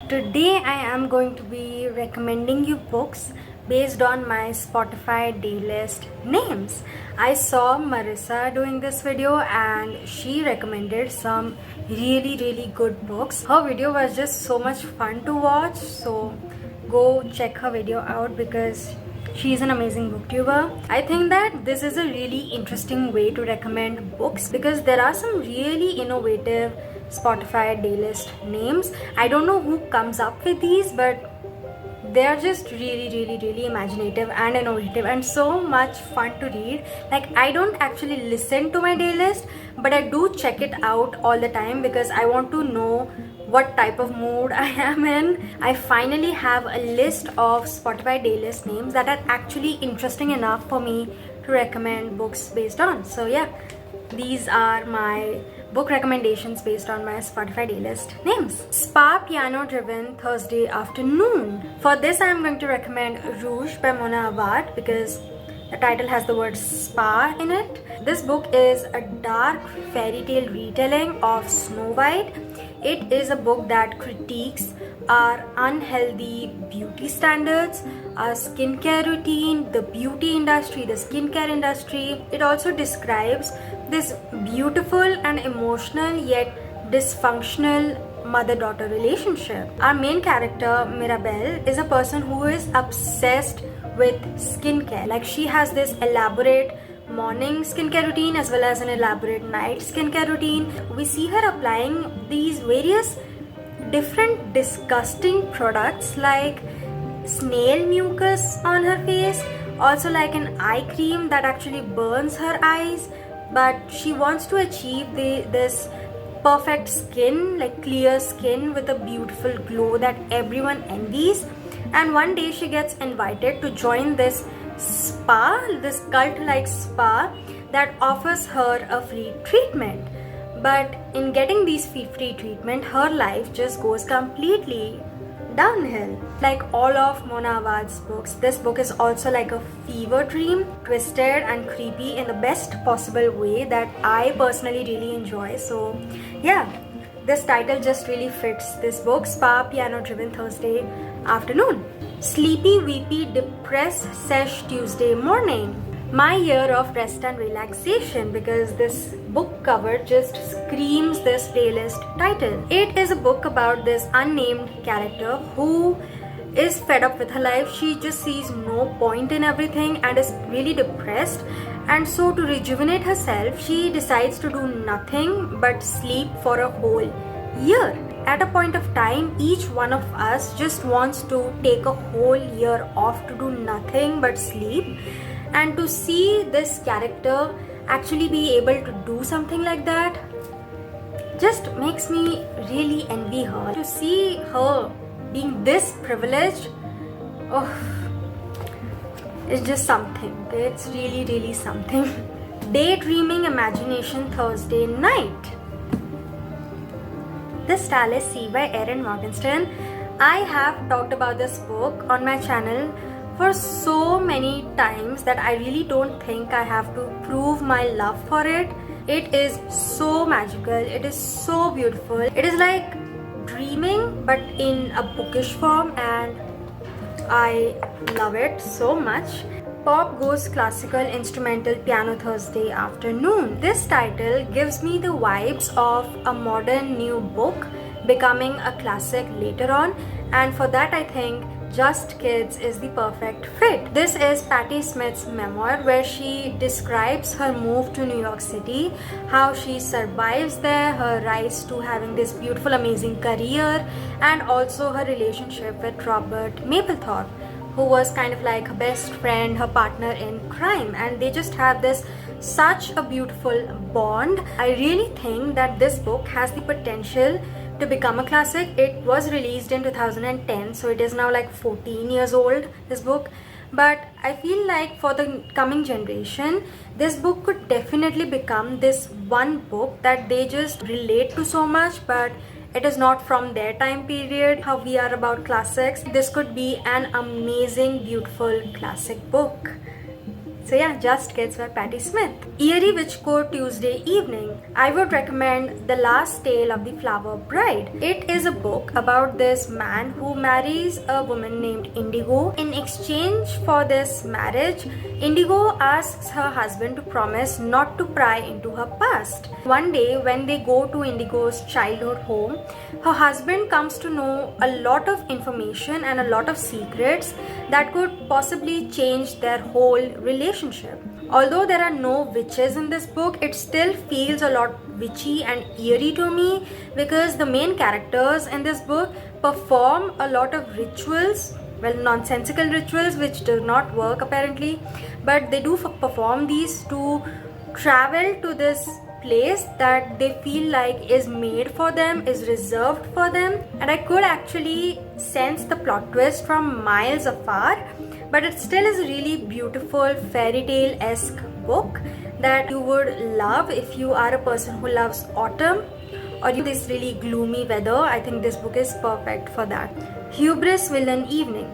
Today I am going to be recommending you books based on my Spotify daylist names. I saw Marissa doing this video and she recommended some really good books. Her video was just so much fun to watch, so go check her video out because she's an amazing booktuber. I think that this is a really interesting way to recommend books because there are some really innovative Spotify daylist names. I don't know who comes up with these, but they are just really imaginative and innovative and so much fun to read. Like, I don't actually listen to my daylist, but I do check it out all the time because I want to know what type of mood I am in. I finally have a list of Spotify daylist names that are actually interesting enough for me to recommend books based on. So yeah, these are my book recommendations based on my Spotify daylist names. Spa Piano Driven Thursday Afternoon. For this I am going to recommend Rouge by Mona Awad because the title has the word spa in it. This book is a dark fairy tale retelling of Snow White. It is a book that critiques our unhealthy beauty standards, our skincare routine, the beauty industry, the skincare industry. It also describes this beautiful and emotional yet dysfunctional mother-daughter relationship. Our main character, Mirabelle, is a person who is obsessed with skincare. Like, she has this elaborate morning skincare routine as well as an elaborate night skincare routine. We see her applying these various different disgusting products like snail mucus on her face, also like an eye cream that actually burns her eyes, but she wants to achieve this perfect skin, like clear skin with a beautiful glow that everyone envies. And one day she gets invited to join this spa, this cult-like spa that offers her a free treatment. But in getting these free treatment, her life just goes completely downhill. Like all of Mona Awad's books, this book is also like a fever dream, twisted and creepy in the best possible way that I personally really enjoy. So yeah, this title just really fits this book, Spa Piano Driven Thursday Afternoon. Sleepy Weepy Depress Sesh Tuesday Morning. My year of rest and relaxation, because this book cover just screams this playlist title. It is a book about this unnamed character who is fed up with her life. She just sees no point in everything and is really depressed. And so to rejuvenate herself, she decides to do nothing but sleep for a whole year. At a point of time, each one of us just wants to take a whole year off to do nothing but sleep. And to see this character actually be able to do something like that just makes me really envy her. To see her being this privileged, oh, it's just something. It's really something. Daydreaming Imagination Thursday Night. This style is C by Erin Morgenstern. I have talked about this book on my channel for so many times that I really don't think I have to prove my love for it. It is so magical. It is so beautiful. It is like dreaming but in a bookish form, and I love it so much. Pop Goes Classical Instrumental Piano Thursday Afternoon. This title gives me the vibes of a modern new book becoming a classic later on, and for that I think Just Kids is the perfect fit. This is Patti Smith's memoir where she describes her move to New York City, how she survives there, her rise to having this beautiful amazing career, and also her relationship with Robert Mapplethorpe, who was kind of like her best friend, her partner in crime, and they just have this such a beautiful bond. I really think that this book has the potential to become a classic. It was released in 2010, so it is now like 14 years old, this book. But I feel like for the coming generation, this book could definitely become this one book that they just relate to so much, but it is not from their time period. How we are about classics, this could be an amazing, beautiful classic book. So yeah, Just Kids by Patti Smith. Eerie Witchcore Tuesday Evening. I would recommend The Last Tale of the Flower Bride. It is a book about this man who marries a woman named Indigo. In exchange for this marriage, Indigo asks her husband to promise not to pry into her past. One day when they go to Indigo's childhood home, her husband comes to know a lot of information and a lot of secrets that could possibly change their whole relationship. Although there are no witches in this book, it still feels a lot witchy and eerie to me because the main characters in this book perform a lot of rituals, well, nonsensical rituals which do not work apparently, but they do perform these to travel to this place that they feel like is made for them, is reserved for them, and I could actually sense the plot twist from miles afar. But it still is a really beautiful fairy tale-esque book that you would love if you are a person who loves autumn or this really gloomy weather. I think this book is perfect for that. Hubris Villain Evening.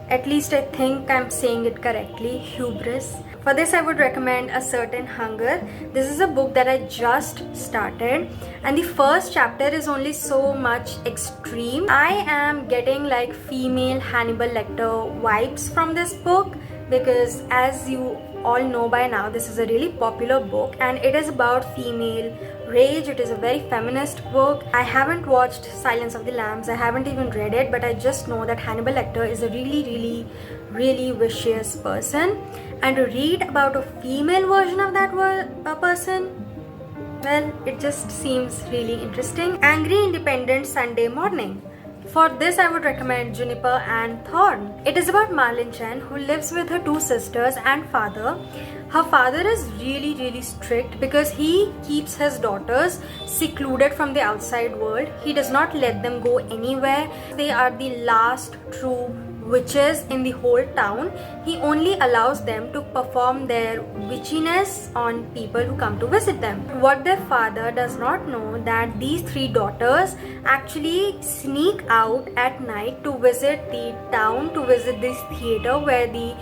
At least I think I'm saying it correctly, hubris. For this I would recommend A Certain Hunger. This is a book that I just started and the first chapter is only so much extreme. I am getting like female Hannibal Lecter vibes from this book because, as you all know by now, this is a really popular book and it is about female rage. It is a very feminist book. I haven't watched Silence of the Lambs. I haven't even read it, but I just know that Hannibal Lecter is a really vicious person, and to read about a female version of that person, well, it just seems really interesting. Angry Independent Sunday Morning. For this I would recommend Juniper and Thorn. It is about Marlin Chen, who lives with her two sisters and father. Her father is really strict because he keeps his daughters secluded from the outside world. He does not let them go anywhere. They are the last true witches in the whole town. He only allows them to perform their witchiness on people who come to visit them. What their father does not know that these three daughters actually sneak out at night to visit the town, to visit this theater where the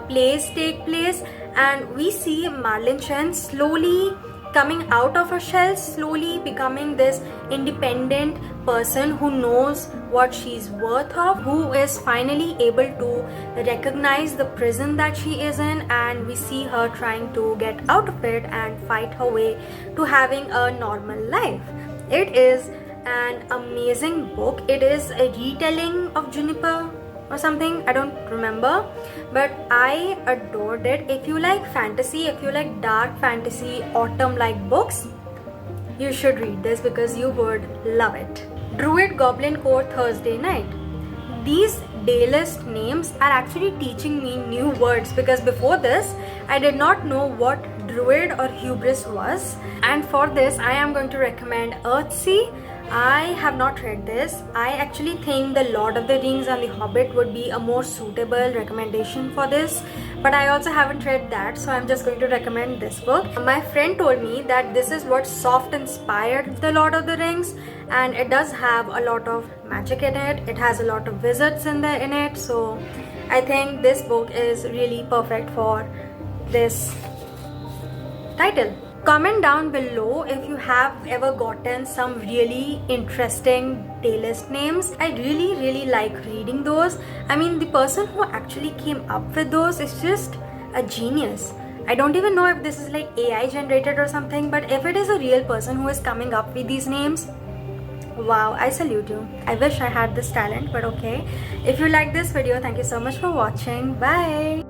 plays take place, and we see Marlin Chen slowly coming out of her shell, slowly becoming this independent person who knows what she's worth of, who is finally able to recognize the prison that she is in, and we see her trying to get out of it and fight her way to having a normal life. It is an amazing book. It is a retelling of Juniper or something, I don't remember, but I adored it. If you like fantasy, if you like dark fantasy autumn-like books, you should read this because you would love it. Druid Goblincore Thursday Night. These daylist names are actually teaching me new words because before this I did not know what druid or hubris was, and for this I am going to recommend Earthsea. I have not read this. I actually think The Lord of the Rings and The Hobbit would be a more suitable recommendation for this, but I also haven't read that, so I'm just going to recommend this book. My friend told me that this is what soft inspired The Lord of the Rings, and it does have a lot of magic in it. It has a lot of wizards in it, so I think this book is really perfect for this title. Comment down below if you have ever gotten some really interesting daylist names. I really like reading those. I mean, the person who actually came up with those is just a genius. I don't even know if this is like AI generated or something, but if it is a real person who is coming up with these names, wow, I salute you. I wish I had this talent, but okay. If you like this video, thank you so much for watching. Bye.